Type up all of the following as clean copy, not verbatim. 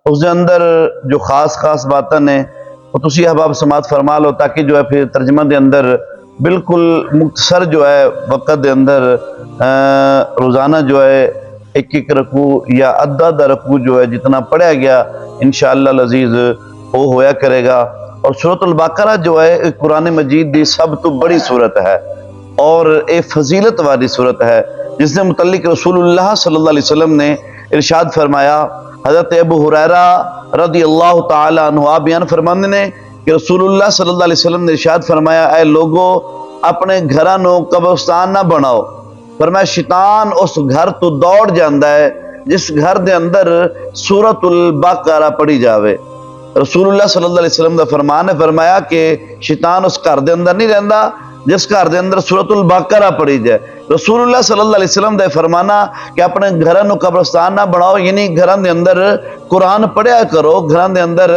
اس دے اندر جو خاص خاص باتاں نے وہ تسی احباب سماعت فرما لو، تاکہ جو ہے پھر ترجمہ دے اندر بالکل مختصر جو ہے وقت دے اندر روزانہ جو ہے ایک ایک رکوع یا آدھا رکوع جو ہے جتنا پڑھا گیا انشاءاللہ العزیز وہ ہویا کرے گا۔ اور سورۃ البقرہ جو ہے قرآن مجید دی سب تو بڑی سورت ہے اور ایک فضیلت والی سورت ہے، جس نے متعلق رسول اللہ صلی اللہ علیہ وسلم نے ارشاد فرمایا۔ حضرت ابو ہریرہ رضی اللہ تعالی عنہ آپ بیان فرمانے نے کہ رسول اللہ صلی اللہ علیہ وسلم نے ارشاد فرمایا، اے لوگو اپنے گھراں نو قبرستان نہ بناؤ، فرمایا شیطان اس گھر تو دوڑ جاندا ہے جس گھر دے اندر سورۃ البقرہ پڑھی جاوے۔ رسول اللہ صلی اللہ علیہ وسلم دا فرمان ہے، فرمایا کہ شیطان اس گھر دے اندر نہیں رہندا جس گھر دے اندر سورۃ البقرہ پڑھی جائے۔ رسول اللہ صلی اللہ علیہ وسلم دا فرمانا کہ اپنے گھراں نو قبرستان نہ بناؤ، یعنی گھراں دے اندر قرآن پڑھیا کرو، گھراں دے اندر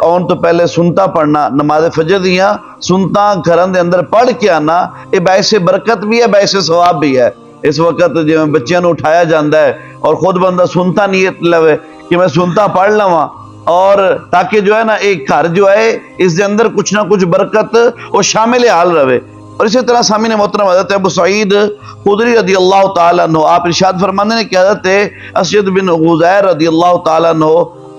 آن تو پہلے سنتا پڑھنا، نماز فجر دیاں سنتا گھراں دے اندر پڑھ کے آنا، یہ باعث برکت بھی ہے، باعث ثواب بھی ہے۔ اس وقت جو بچیاں نو اٹھایا جاندہ ہے اور خود بندہ سنتا نیت لوے کہ میں سنتا پڑھ لواں، اور تاکہ جو ہے نا ایک گھر جو ہے اس دے اندر کچھ نہ کچھ برکت اور شامل حال رہے۔ اور اسی طرح سامعین محترم حضرت ابو سعید خدری رضی اللہ تعالیٰ عنہ آپ ارشاد فرمانے نے کہ حضرت اسجد بن غزیر رضی اللہ تعالیٰ عنہ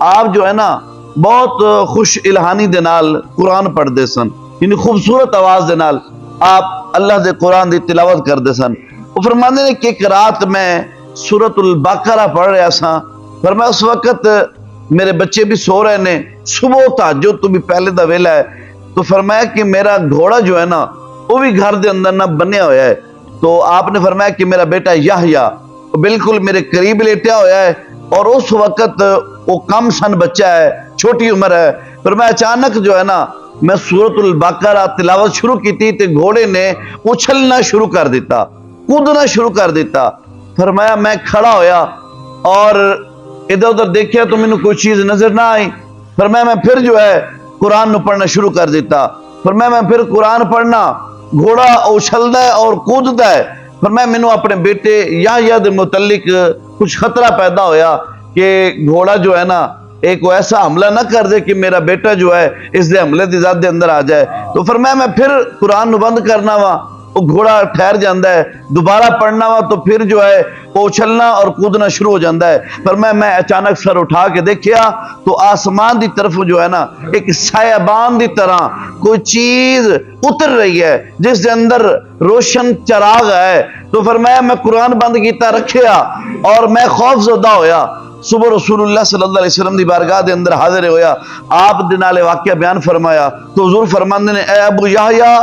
آپ جو ہے نا بہت خوش الہانی دے نال قرآن پڑھ دے سن، یعنی خوبصورت آواز دے نال آپ اللہ دے قرآن دی تلاوت کر دے سن۔ وہ فرمانے نے کہ ایک رات میں سورۃ البقرہ پڑھ رہا سا، فرمایا اس وقت میرے بچے بھی سو رہے نے، صبح تہجد تو بھی پہلے دا ویلا ہے، تو فرمایا کہ میرا گھوڑا جو ہے نا وہ بھی گھر دے اندر نہ بنیا ہوا ہے، تو آپ نے فرمایا کہ میرا بیٹا یحییٰ بالکل میرے قریب لیٹیا ہوا ہے، اور اس وقت وہ کم سن بچہ ہے، چھوٹی عمر ہے۔ فرمایا اچانک جو ہے نا میں سورۃ البقرہ تلاوت شروع کی تھی تے گھوڑے نے اچھلنا شروع کر دیتا، کودنا شروع کر دیتا۔ فرمایا میں کھڑا ہویا اور ادھر ادھر دیکھیا تو مینوں کوئی چیز نظر نہ آئی۔ فرمایا میں پھر جو ہے قرآن نو پڑھنا شروع کر دیتا۔ فرمایا میں پھر قرآن پڑھنا، گھوڑا اچھلدا ہے اور کوددا ہے۔ فرمایا مینوں اپنے بیٹے یحییٰ دے متعلق کچھ خطرہ پیدا ہویا کہ گھوڑا جو ہے نا ایک ایسا حملہ نہ کر دے کہ میرا بیٹا جو ہے اس دے حملے دی ذات دے اندر آ جائے۔ تو فرمایا میں پھر قرآن نو بند کرنا وا، وہ گھوڑا ٹھہر جاندہ ہے، دوبارہ پڑھنا وا تو پھر جو ہے وہ اچھلنا اور کودنا شروع ہو جاندہ ہے۔ فرمایا میں اچانک سر اٹھا کے دیکھیا تو آسمان دی طرف جو ہے نا ایک سایبان دی طرح کوئی چیز اتر رہی ہے جس دے اندر روشن چراغ ہے۔ تو فرمایا میں قرآن بند کیتا رکھیا اور میں خوف زدہ ہویا۔ صبح رسول اللہ صلی اللہ علیہ وسلم دی بارگاہ دے اندر حاضر ہویا، آپ دے نال واقعہ بیان فرمایا تو حضور فرماندے نے اے ابو یحییٰ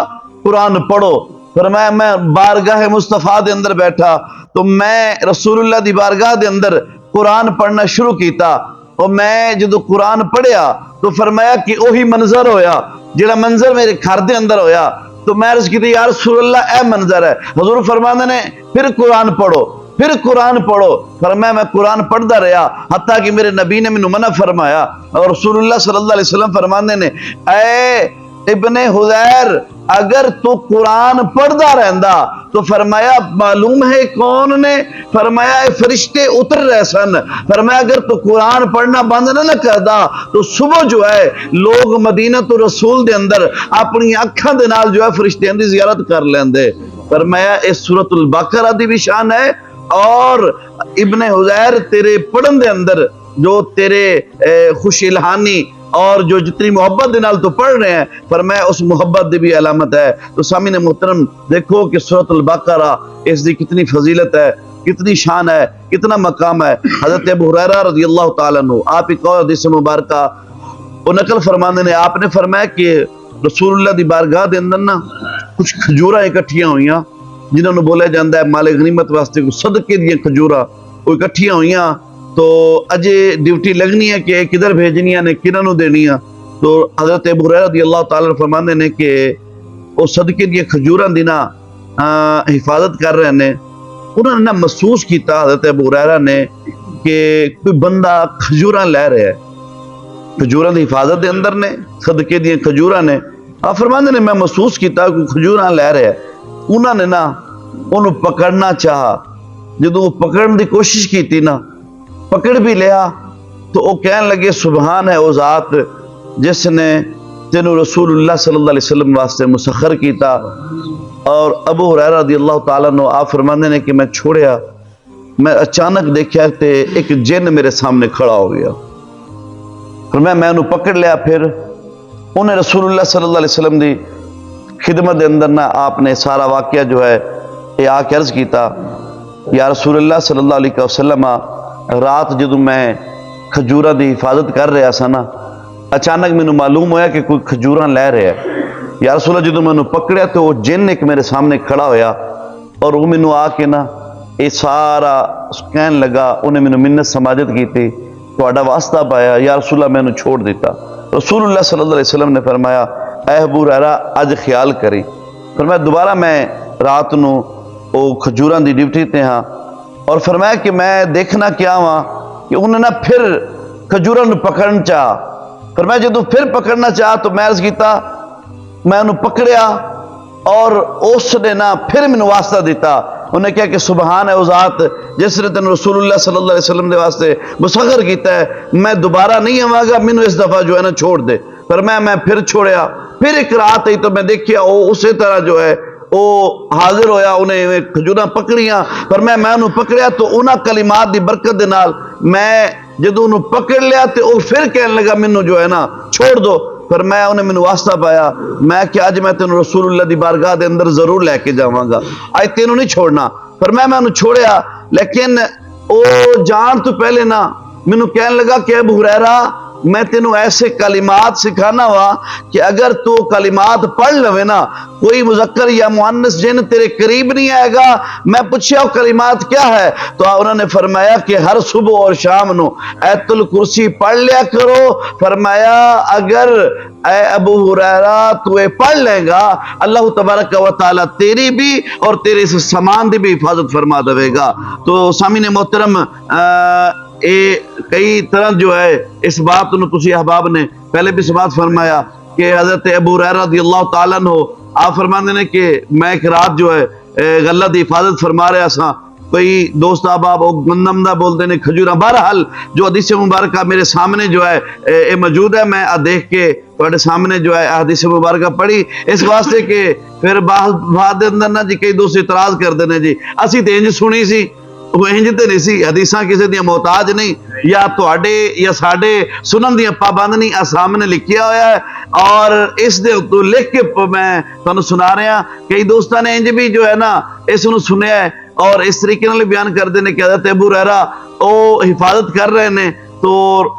قرآن پڑھو۔ فرمایا میں بارگاہ مصطفیٰ دے اندر بیٹھا تو میں رسول اللہ دی بارگاہ دے اندر قرآن پڑھنا شروع کیتا، اور میں جدو قرآن پڑھیا تو فرمایا کہ وہی منظر ہویا جڑا منظر میرے گھر دے اندر ہویا۔ تو میں عرض کی یا رسول اللہ اے منظر ہے۔ حضور فرماندے نے پھر قرآن پڑھو، پھر قرآن پڑھو۔ فرمایا میں قرآن پڑھتا رہا حتیٰ کہ میرے نبی نے مینوں منع فرمایا، اور رسول اللہ صلی اللہ علیہ وسلم فرماندے نے اے ابن حذیر اگر تو قرآن پڑھتا رہندا تو فرمایا معلوم ہے کون نے؟ فرمایا اے فرشتے اتر رہے سن۔ فرمایا اگر تو قرآن پڑھنا بند نہ کردا تو صبح جو ہے لوگ مدینہ تو رسول دے اندر اپنی اکھاں دے نال جو ہے فرشتیاں دی زیارت کر لیندے۔ فرمایا اس سورۃ البقرہ دی بھی شان ہے، اور ابن حذیر تیرے پڑھن دے اندر جو تیرے خوش الہانی اور جو جتنی محبت دے نال تو پڑھ رہے ہیں، فرمایا اس محبت دی بھی علامت ہے۔ تو سامعین محترم دیکھو کہ سورۃ البقرہ اس دی کتنی فضیلت ہے، کتنی شان ہے، کتنا مقام ہے۔ حضرت ابو ہریرہ رضی اللہ تعالیٰ عنہ آپ ایک اور حدیث مبارکہ وہ نقل فرمانے نے، آپ نے فرمایا کہ رسول اللہ دی بارگاہ دے اندر نا کچھ کھجوراں اکٹھیاں ہوئیاں جنہوں نے بولا جاندہ ہے مال غنیمت واسطے صدقے دیاں کھجوراں وہ اکٹھیاں ہوئیاں، تو اجے ڈیوٹی لگنی ہے کہ کدھر بھیجنیاں نے کنہوں دینیاں۔ تو حضرت ابو ہریرہ رضی اللہ تعالیٰ عنہ فرماندے نے کہ وہ صدقے دیاں کھجوراں دی نا حفاظت کر رہے ہیں۔ انہوں نے نا محسوس کیتا حضرت ابو ہریرہ نے کہ کوئی بندہ کھجوراں لے رہا ہے، کھجوراں دی حفاظت دے اندر نے، صدقے دیاں کھجوراں نے۔ آپ فرماندے نے میں محسوس کیتا کہ کھجوراں لے رہا ہے۔ انہوں نے نا انہوں پکڑنا چاہا، جدو وہ پکڑن دی کوشش کی تھی نا، پکڑ بھی لیا تو وہ کہنے لگے سبحان ہے وہ ذات جس نے تینوں رسول اللہ صلی اللہ علیہ وسلم واسطے مسخر کیتا۔ اور ابو ہریرہ رضی اللہ تعالیٰ عنہ آپ فرماندے نے کہ میں چھوڑیا، میں اچانک دیکھا تے ایک جن میرے سامنے کھڑا ہو گیا، پھر میں انہوں پکڑ لیا۔ پھر انہیں رسول اللہ صلی اللہ علیہ وسلم دی خدمت دے اندر نا آپ نے سارا واقعہ جو ہے یہ آ کے عرض کیتا، یا رسول اللہ صلی اللہ علیہ وسلم رات جدوں میں کھجوراں دی حفاظت کر رہا سا نا، اچانک میں معلوم ہویا کہ کوئی کھجوراں لے رہا ہے۔ یا رسول اللہ جدوں میں پکڑیا تو وہ جن ایک میرے سامنے کھڑا ہویا اور وہ مینوں آ کے نا یہ سارا کہن لگا، انہیں مینوں منت سماجت کی تھی، تہاڈا واسطہ پایا یا رسول اللہ میں چھوڑ دیتا۔ رسول اللہ صلی اللہ علیہ وسلم نے فرمایا اے ابو ہریرہ اج خیال کری، فرمایا دوبارہ میں رات نو وہ کھجوراں دی ڈیوٹی تے ہاں، اور فرمایا کہ میں دیکھنا کیا ہوا کہ انہیں نا پھر کھجوراں نو پکڑن چاہ، فرمایا جدوں پھر پکڑنا چاہ تو میں عرض کیتا، میں انہوں پکڑیا اور اس نے نا پھر میں واسطہ دیتا۔ انہیں کہا کہ سبحان ہے وہ ذات جس نے تین رسول اللہ صلی اللہ علیہ وسلم دے واسطے مسخر کیتا ہے، میں دوبارہ نہیں آواں گا، مینوں اس دفعہ جو ہے نا چھوڑ دے۔ پر میں پھر چھوڑیا، پھر ایک رات آئی تو میں دیکھیا وہ اسی طرح جو ہے وہ حاضر ہویا، انہیں کھجوراں پکڑیاں، پر میں انہوں پکڑیا تو انہاں کلمات دی برکت دے نال میں جدوں انہوں پکڑ لیا تو وہ پھر کہنے لگا مینوں جو ہے نا چھوڑ دو۔ پر میں انہیں مینوں واسطہ پایا، میں کہ اج میں تینوں رسول اللہ دی بارگاہ دے اندر ضرور لے کے جاواں گا، اج تینوں نہیں چھوڑنا۔ پر میں انہوں چھوڑیا، لیکن او جان تو پہلے نا مینوں کہنے لگا کہ ابو ہریرہ میں تینوں ایسے کلمات سکھانا ہوا کہ اگر تو کلمات پڑھ لوے نا کوئی مذکر یا مؤنث جن تیرے قریب نہیں آئے گا۔ میں پوچھیا وہ کلمات کیا ہے تو انہوں نے فرمایا کہ ہر صبح اور شام نو ایت الکرسی پڑھ لیا کرو۔ فرمایا اگر اے ابو ہریرہ تو یہ پڑھ لے گا اللہ تبارک و تعالی تیری بھی اور تیرے اس سامان دی بھی حفاظت فرما دے گا۔ تو سامعین محترم کئی طرح جو ہے اس بات انہوں تسی احباب نے پہلے بھی سماعت فرمایا کہ حضرت ابو ہریرہ رضی اللہ تعالیٰ عنہ آپ فرماندے نے کہ میں ایک رات جو ہے غلہ دی حفاظت فرما رہا سا، کوئی دوست احباب گندم دا بولتے ہیں کھجوراں، بہرحال جو حدیث مبارکہ میرے سامنے جو ہے یہ موجود ہے، میں دیکھ کے تواڈے سامنے جو ہے حدیث مبارکہ پڑھی اس واسطے کہ پھر بعد دے اندر نا جی کئی دوست اعتراض کردے نے جی اسی تے انج سنی سی، وہ انج تے نہیں سی، حدیثاں کسی دیاں محتاج نہیں، یا تواڈے یا ساڈے سنن دیاں پابند نہیں، سامنے لکھیا ہویا ہے اور اس دے تو لکھ کے میں تانوں سنا رہا۔ کئی دوستاں نے انج بھی جو ہے نا اس نو سنیا ہے اور اس طریقے نال بیان کردے نے کہ حضرت ابو ہریرہ او حفاظت کر رہے نے تو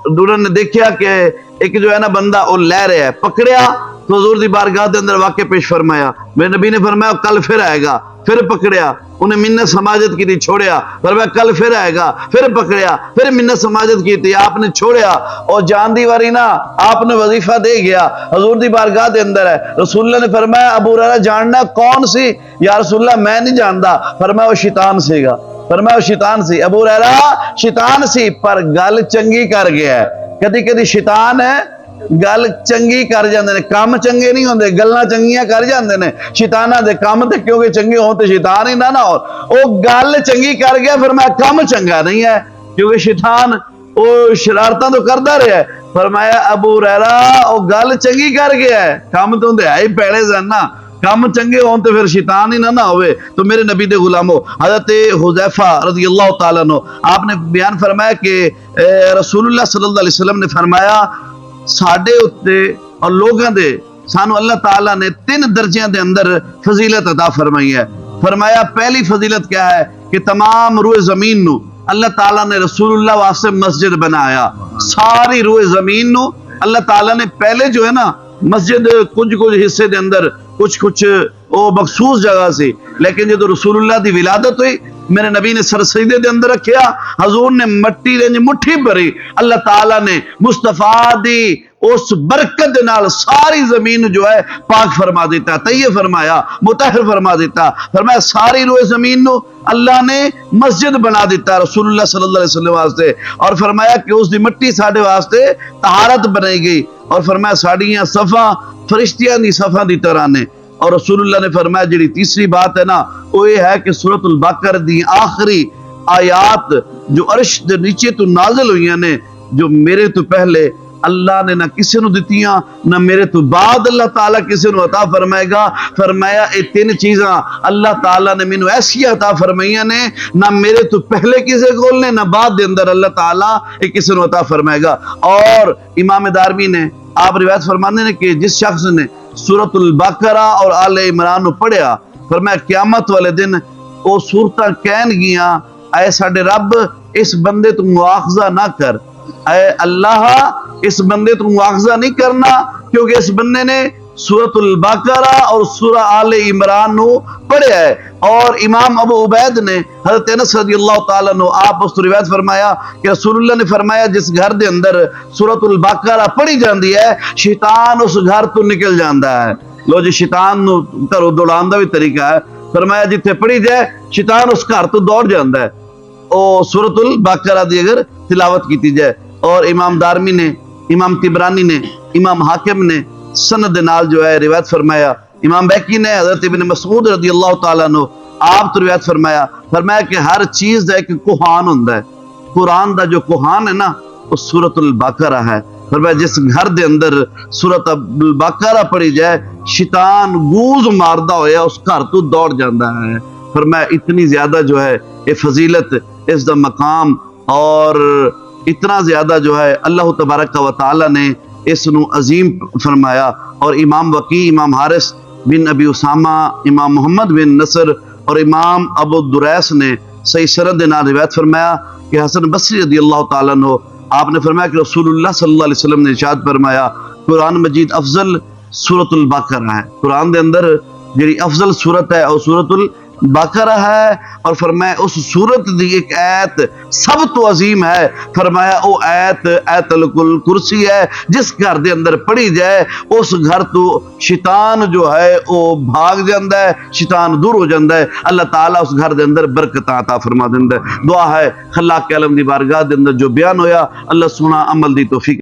انہوں نے دیکھیا کہ ایک جو ہے نا بندہ وہ لے رہا ہے، پکڑیا تو حضور دی بارگاہ دے اندر واقع پیش فرمایا، میرے نبی نے فرمایا کل پھر آئے گا، پھر پکڑیا، انہیں منت سماجت کی تھی چھوڑیا، فرمایا کل پھر آئے گا، پھر پکڑیا، پھر منت سماجت کی تھی، آپ نے چھوڑیا اور جان دی واری نا آپ نے وظیفہ دے گیا حضور دی بارگاہ دے اندر ہے۔ رسول اللہ نے فرمایا ابو ہریرہ جاننا کون سی؟ یا رسول اللہ میں نہیں جاندا، فرمایا وہ شیطان سی گا، فرمایا وہ شیطان سی۔ ابو ہریرہ شیطان سی پر گل چنگی کر گیا ہے، کدی کدی شیطان ہے گل چنگی کر جاندے نے، کام چنگے نہیں ہوندے، گلاں چنگیاں کر جاندے نے، شیطاناں دے کام تے کیونکہ چنگے ہون تے شیطان ہی نہ ہو، او گل چنگی کر گیا، فرمایا کام چنگا نہیں ہے کیونکہ شیطان او شرارتاں تو کردا رہیا ہے۔ فرمایا ابو ہریرہ او گل چنگی کر گیا ہے، کام تو ہوندے ہے پیڑے سن نا، کام چنگے ہون تے پھر شیطان ہی نہ ہوئے۔ تو میرے نبی دے غلاموں حضرت حذیفہ رضی اللہ تعالیٰ عنہ آپ نے بیان فرمایا کہ رسول اللہ صلی اللہ علیہ وسلم نے فرمایا ساڈے اتے اور لوگاں دے سانو اللہ تعالیٰ نے 3 درجیاں دے اندر فضیلت عطا فرمائی ہے۔ فرمایا پہلی فضیلت کیا ہے کہ تمام روئے زمین نو اللہ تعالیٰ نے رسول اللہ واسطے مسجد بنایا، ساری روئے زمین نو اللہ تعالیٰ نے پہلے جو ہے نا مسجد کچھ حصے دے اندر کچھ وہ مخصوص جگہ سی، لیکن جب رسول اللہ دی ولادت ہوئی میرے نبی نے سر سجدے دے اندر رکھیا، حضور نے مٹی رنج مٹھی بھری، اللہ تعالیٰ نے مصطفیٰ دی اس برکت دے نال ساری زمین جو ہے پاک فرما دیتا، طیب فرمایا، مطہر فرما دیتا۔ فرمایا ساری روئے زمین نو اللہ نے مسجد بنا دیتا رسول اللہ صلی اللہ علیہ وسلم واسطے، اور فرمایا کہ اس دی مٹی ساڈے واسطے طہارت بنائی گئی، اور فرمایا ساڈیاں صفاں فرشتیاں دی صفاں دی طرح نے۔ اور رسول اللہ نے فرمایا جڑی تیسری بات ہے نا وہ یہ ہے کہ سورۃ البقرہ دی آخری آیات جو عرش دے نیچے تو نازل ہوئی نے جو میرے تو پہلے اللہ نے نہ کسی نو دتیاں نہ میرے تو بعد اللہ تعالیٰ کسی نو عطا فرمائے گا۔ فرمایا اے تین چیزاں اللہ تعالیٰ نے مینوں ایسی عطا فرمائیاں نے نہ میرے تو پہلے کسی کول نے نہ بعد دے اندر اللہ تعالیٰ اے کسی نو عطا فرمائے گا۔ اور امام دارمی نے آپ روایت فرمانے نے کہ جس شخص نے سورۃ البقرہ اور آل عمران نو پڑھیا، فرمایا قیامت والے دن وہ سورتاں کہن گیاں اے ساڈے رب اس بندے تو مواخذہ نہ کر، اے اللہ اس بندے تو مواخذہ نہیں کرنا کیونکہ اس بندے نے سورۃ البقرہ اور سورہ آل عمران نو پڑھیا ہے۔ اور امام ابو عبید نے حضرت انس رضی اللہ تعالیٰ عنہ آپ اس روایت فرمایا کہ رسول اللہ نے فرمایا جس گھر دے اندر سورۃ البقرہ پڑھی جاندی ہے شیطان اس گھر تو نکل جاندا ہے۔ لو جی شیطان نو گھروں دوڑان دا بھی طریقہ ہے، فرمایا جتھے پڑھی جائے شیطان اس گھر تو دوڑ جاندا ہے او سورۃ البقرہ دی اگر تلاوت کیتی جائے۔ اور امام دارمی نے، امام طبرانی نے، امام حاکم نے سند نال جو ہے روایت فرمایا، امام بیکی نے حضرت ابن مسعود رضی اللہ تعالیٰ عنہ آپ تو روایت فرمایا کہ ہر چیز دا ایک کوہان ہوندا ہے، قرآن دا جو کوہان ہے نا وہ سورۃ البقرہ ہے۔ فرمایا جس گھر دے اندر سورۃ البقرہ پڑھی جائے شیطان گوز ماردا ہویا اس گھر تو دوڑ جاندا ہے۔ فرمایا اتنی زیادہ جو ہے یہ فضیلت، اس دا مقام، اور اتنا زیادہ جو ہے اللہ تبارک و تعالی نے اس نو عظیم فرمایا۔ اور امام وقی، امام حارث بن ابی اسامہ، امام محمد بن نصر اور امام ابو دریس نے صحیح سند نال روایت فرمایا کہ حسن بصری رضی اللہ تعالیٰ عنہ آپ نے فرمایا کہ رسول اللہ صلی اللہ علیہ وسلم نے ارشاد فرمایا قرآن مجید افضل سورۃ البقرہ ہے، قرآن دے اندر جڑی افضل سورت ہے اور سورۃ البقرہ ہے، اور فرمایا اس سورت دی ایک آیت سب تو عظیم ہے، فرمایا او آیت الکرسی ہے، جس گھر دے اندر پڑھی جائے اس گھر تو شیطان جو ہے او بھاگ جاندا ہے، شیطان دور ہو جاندا ہے، اللہ تعالیٰ اس گھر دے اندر برکتاں عطا فرما دیندا ہے۔ دعا ہے خلاق عالم دی بارگاہ دے اندر جو بیان ہویا اللہ سونا عمل دی توفیق